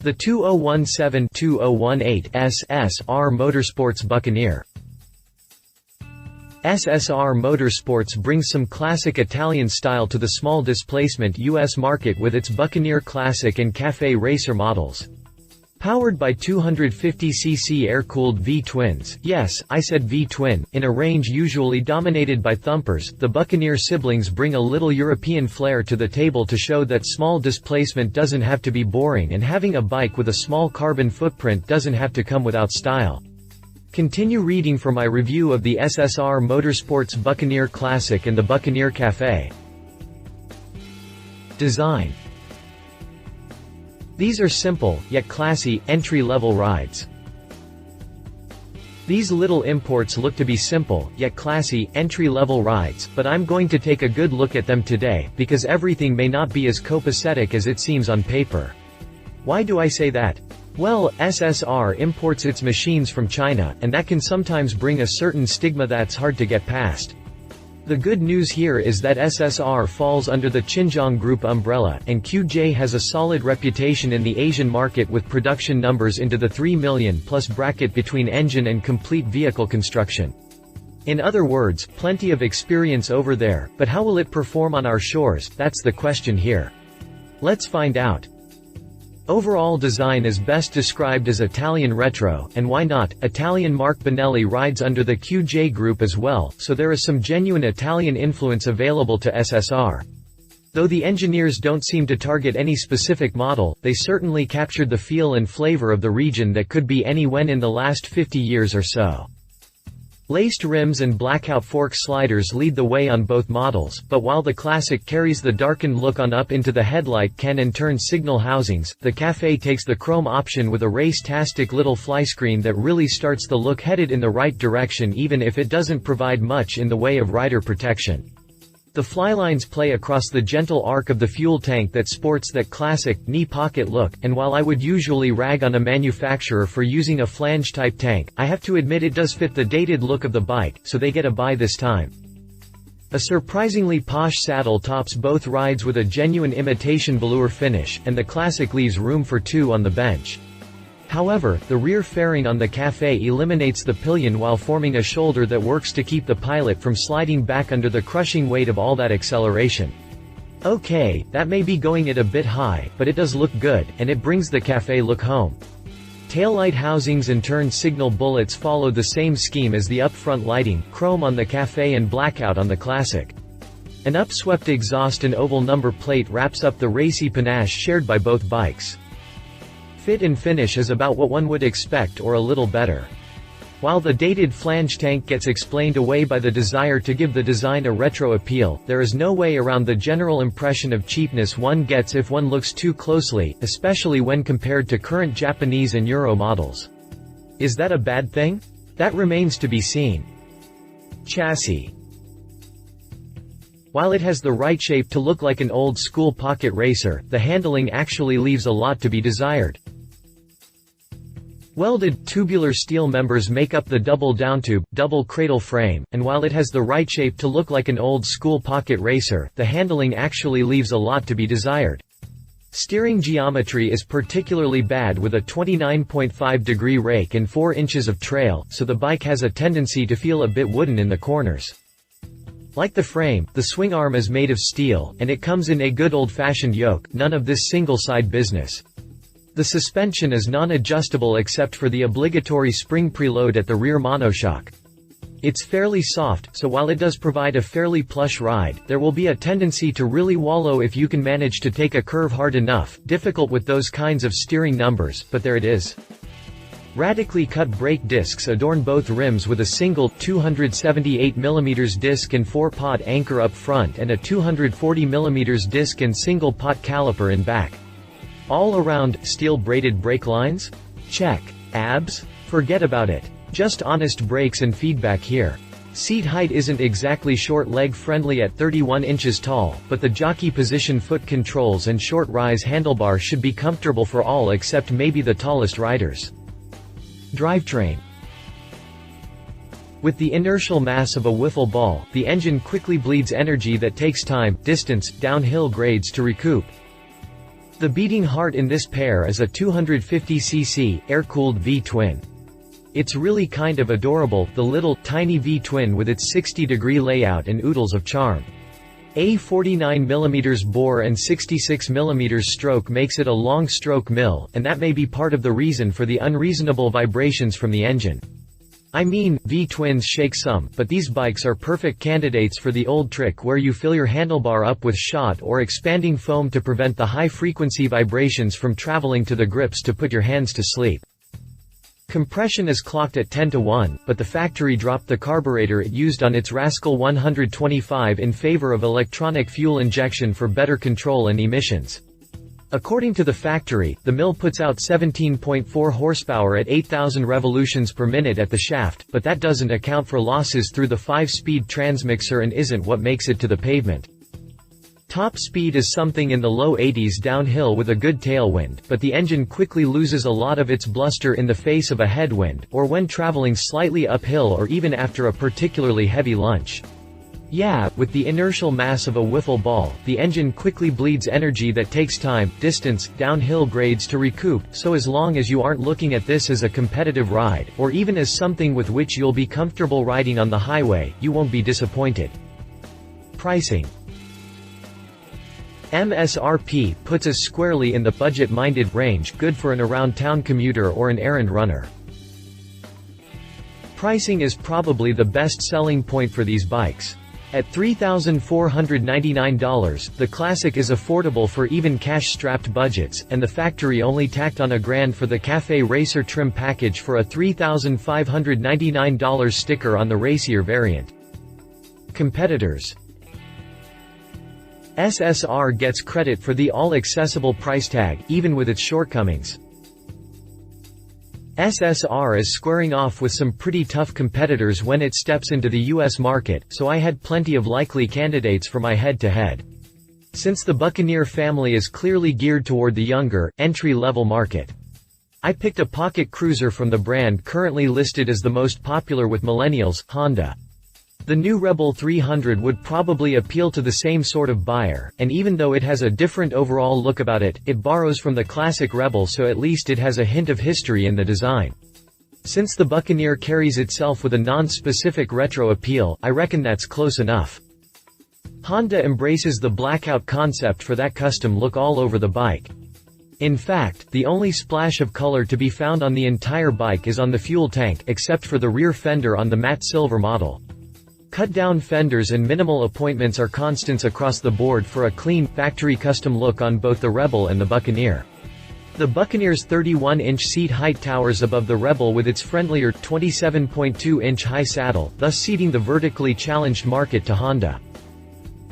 The 2017-2018 SSR Motorsports Buccaneer. SSR Motorsports brings some classic Italian style to the small displacement US market with its Buccaneer Classic and Cafe racer models. Powered by 250cc air-cooled V-twins, yes, I said V-twin, in a range usually dominated by thumpers, the Buccaneer siblings bring a little European flair to the table to show that small displacement doesn't have to be boring and having a bike with a small carbon footprint doesn't have to come without style. Continue reading for my review of the SSR Motorsports Buccaneer Classic and the Buccaneer Cafe. Design. These are simple, yet classy, entry-level rides. These little imports look to be simple, yet classy, entry-level rides, but I'm going to take a good look at them today, because everything may not be as copacetic as it seems on paper. Why do I say that? Well, SSR imports its machines from China, and that can sometimes bring a certain stigma that's hard to get past. The good news here is that SSR falls under the Xinjiang Group umbrella, and QJ has a solid reputation in the Asian market with production numbers into the 3 million plus bracket between engine and complete vehicle construction. In other words, plenty of experience over there, but how will it perform on our shores? That's the question here. Let's find out. Overall design is best described as Italian retro, and why not? Italian Mark Bonelli rides under the QJ group as well, so there is some genuine Italian influence available to SSR. Though the engineers don't seem to target any specific model, they certainly captured the feel and flavor of the region that could be any when in the last 50 years or so. Laced rims and blackout fork sliders lead the way on both models, but while the Classic carries the darkened look on up into the headlight can and turn signal housings, the Cafe takes the chrome option with a race-tastic little flyscreen that really starts the look headed in the right direction even if it doesn't provide much in the way of rider protection. The flylines play across the gentle arc of the fuel tank that sports that classic, knee pocket look, and while I would usually rag on a manufacturer for using a flange-type tank, I have to admit it does fit the dated look of the bike, so they get a buy this time. A surprisingly posh saddle tops both rides with a genuine imitation velour finish, and the Classic leaves room for two on the bench. However, the rear fairing on the Cafe eliminates the pillion while forming a shoulder that works to keep the pilot from sliding back under the crushing weight of all that acceleration. Okay, that may be going it a bit high, but it does look good, and it brings the Cafe look home. Taillight housings and turn signal bullets follow the same scheme as the up-front lighting, chrome on the Cafe and blackout on the Classic. An upswept exhaust and oval number plate wraps up the racy panache shared by both bikes. Fit and finish is about what one would expect or a little better. While the dated flange tank gets explained away by the desire to give the design a retro appeal, there is no way around the general impression of cheapness one gets if one looks too closely, especially when compared to current Japanese and Euro models. Is that a bad thing? That remains to be seen. Chassis. While it has the right shape to look like an old-school pocket racer, the handling actually leaves a lot to be desired. Welded, tubular steel members make up the double downtube, double cradle frame, and while it has the right shape to look like an old-school pocket racer, the handling actually leaves a lot to be desired. Steering geometry is particularly bad with a 29.5-degree rake and 4 inches of trail, so the bike has a tendency to feel a bit wooden in the corners. Like the frame, the swing arm is made of steel, and it comes in a good old-fashioned yoke, none of this single-side business. The suspension is non-adjustable except for the obligatory spring preload at the rear monoshock. It's fairly soft, so while it does provide a fairly plush ride, there will be a tendency to really wallow if you can manage to take a curve hard enough, difficult with those kinds of steering numbers, but there it is. Radically cut brake discs adorn both rims with a single 278mm disc and 4-pot anchor up front and a 240mm disc and single-pot caliper in back. All around, steel braided brake lines? Check. Abs? Forget about it. Just honest brakes and feedback here. Seat height isn't exactly short leg friendly at 31 inches tall, but the jockey position foot controls and short rise handlebar should be comfortable for all except maybe the tallest riders. Drivetrain. With the inertial mass of a wiffle ball, the engine quickly bleeds energy that takes time, distance, downhill grades to recoup. The beating heart in this pair is a 250cc, air-cooled V-twin. It's really kind of adorable, the little, tiny V-twin with its 60-degree layout and oodles of charm. A 49mm bore and 66mm stroke makes it a long stroke mill, and that may be part of the reason for the unreasonable vibrations from the engine. I mean, V-twins shake some, but these bikes are perfect candidates for the old trick where you fill your handlebar up with shot or expanding foam to prevent the high-frequency vibrations from traveling to the grips to put your hands to sleep. Compression is clocked at 10:1, but the factory dropped the carburetor it used on its Rascal 125 in favor of electronic fuel injection for better control and emissions. According to the factory, the mill puts out 17.4 horsepower at 8,000 revolutions per minute at the shaft, but that doesn't account for losses through the 5-speed transmixer and isn't what makes it to the pavement. Top speed is something in the low 80s downhill with a good tailwind, but the engine quickly loses a lot of its bluster in the face of a headwind, or when traveling slightly uphill or even after a particularly heavy lunge. Yeah, with the inertial mass of a wiffle ball, the engine quickly bleeds energy that takes time, distance, downhill grades to recoup, so as long as you aren't looking at this as a competitive ride, or even as something with which you'll be comfortable riding on the highway, you won't be disappointed. Pricing. MSRP puts us squarely in the budget-minded range, good for an around-town commuter or an errand runner. Pricing is probably the best selling point for these bikes. At $3,499, the Classic is affordable for even cash-strapped budgets, and the factory only tacked on $1,000 for the Cafe Racer trim package for a $3,599 sticker on the racier variant. Competitors. SSR gets credit for the all-accessible price tag, even with its shortcomings. SSR is squaring off with some pretty tough competitors when it steps into the US market, so I had plenty of likely candidates for my head-to-head. Since the Buccaneer family is clearly geared toward the younger, entry-level market. I picked a pocket cruiser from the brand currently listed as the most popular with millennials, Honda. The new Rebel 300 would probably appeal to the same sort of buyer, and even though it has a different overall look about it, it borrows from the classic Rebel, so at least it has a hint of history in the design. Since the Buccaneer carries itself with a non-specific retro appeal, I reckon that's close enough. Honda embraces the blackout concept for that custom look all over the bike. In fact, the only splash of color to be found on the entire bike is on the fuel tank, except for the rear fender on the matte silver model. Cut-down fenders and minimal appointments are constants across the board for a clean, factory-custom look on both the Rebel and the Buccaneer. The Buccaneer's 31-inch seat height towers above the Rebel with its friendlier, 27.2-inch high saddle, thus ceding the vertically challenged market to Honda.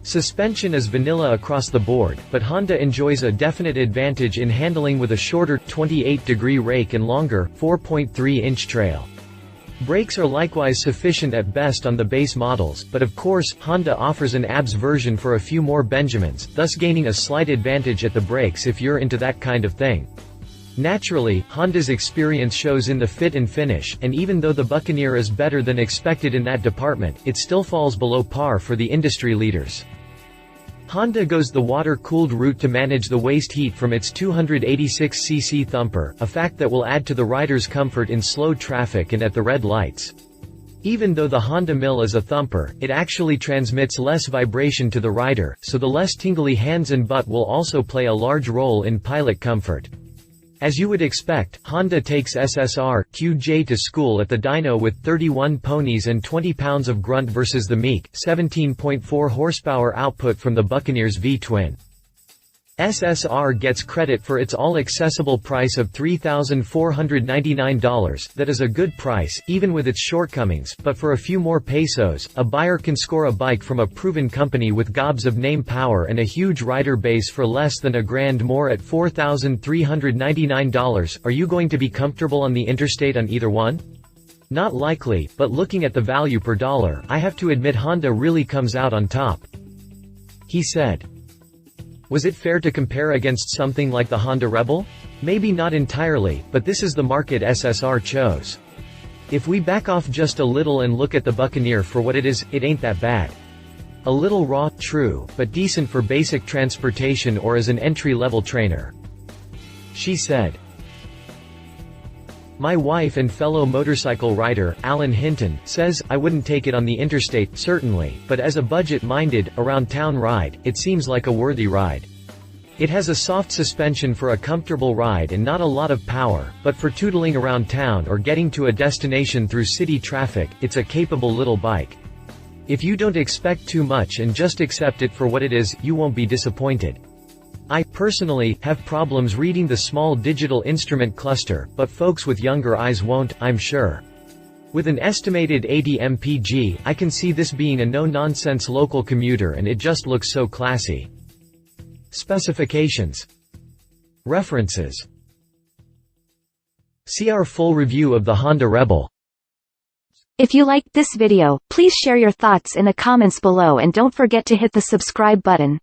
Suspension is vanilla across the board, but Honda enjoys a definite advantage in handling with a shorter, 28-degree rake and longer, 4.3-inch trail. Brakes are likewise sufficient at best on the base models, but of course, Honda offers an ABS version for a few more Benjamins, thus gaining a slight advantage at the brakes if you're into that kind of thing. Naturally, Honda's experience shows in the fit and finish, and even though the Buccaneer is better than expected in that department, it still falls below par for the industry leaders. Honda goes the water-cooled route to manage the waste heat from its 286cc thumper, a fact that will add to the rider's comfort in slow traffic and at the red lights. Even though the Honda mill is a thumper, it actually transmits less vibration to the rider, so the less tingly hands and butt will also play a large role in pilot comfort. As you would expect, Honda takes SSR QJ to school at the dyno with 31 ponies and 20 pounds of grunt versus the meek, 17.4 horsepower output from the Buccaneer's V-twin. SSR gets credit for its all-accessible price of $3,499, that is a good price, even with its shortcomings, but for a few more pesos, a buyer can score a bike from a proven company with gobs of name power and a huge rider base for less than $1,000 more at $4,399. Are you going to be comfortable on the interstate on either one? Not likely, but looking at the value per dollar, I have to admit Honda really comes out on top. He said. Was it fair to compare against something like the Honda Rebel? Maybe not entirely, but this is the market SSR chose. If we back off just a little and look at the Buccaneer for what it is, it ain't that bad. A little raw, true, but decent for basic transportation or as an entry-level trainer. She said. My wife and fellow motorcycle rider, Alan Hinton, says, I wouldn't take it on the interstate, certainly, but as a budget-minded, around-town ride, it seems like a worthy ride. It has a soft suspension for a comfortable ride and not a lot of power, but for tootling around town or getting to a destination through city traffic, it's a capable little bike. If you don't expect too much and just accept it for what it is, you won't be disappointed. I, personally, have problems reading the small digital instrument cluster, but folks with younger eyes won't, I'm sure. With an estimated 80 mpg, I can see this being a no-nonsense local commuter and it just looks so classy. Specifications. References. See our full review of the Honda Rebel. If you liked this video, please share your thoughts in the comments below and don't forget to hit the subscribe button.